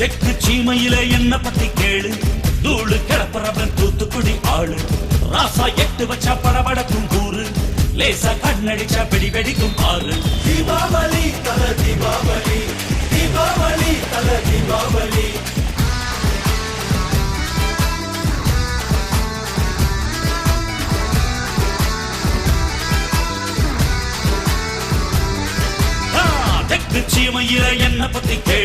தெற்கு சீமையில என்ன பத்தி கேளு, தூளு கிளப்புறவன் தூத்துக்குடி ஆளு. ராசா எட்டு வச்சா படபடக்கும் கூறு, லேசா கண்ணடிச்சா வெடி வெடிக்கும் ஆறு. தீபாவளி தல தீபாவளி, தீபாவளி தல தீபாவளி. தெற்கு சீமையில என்ன பத்தி கேளு,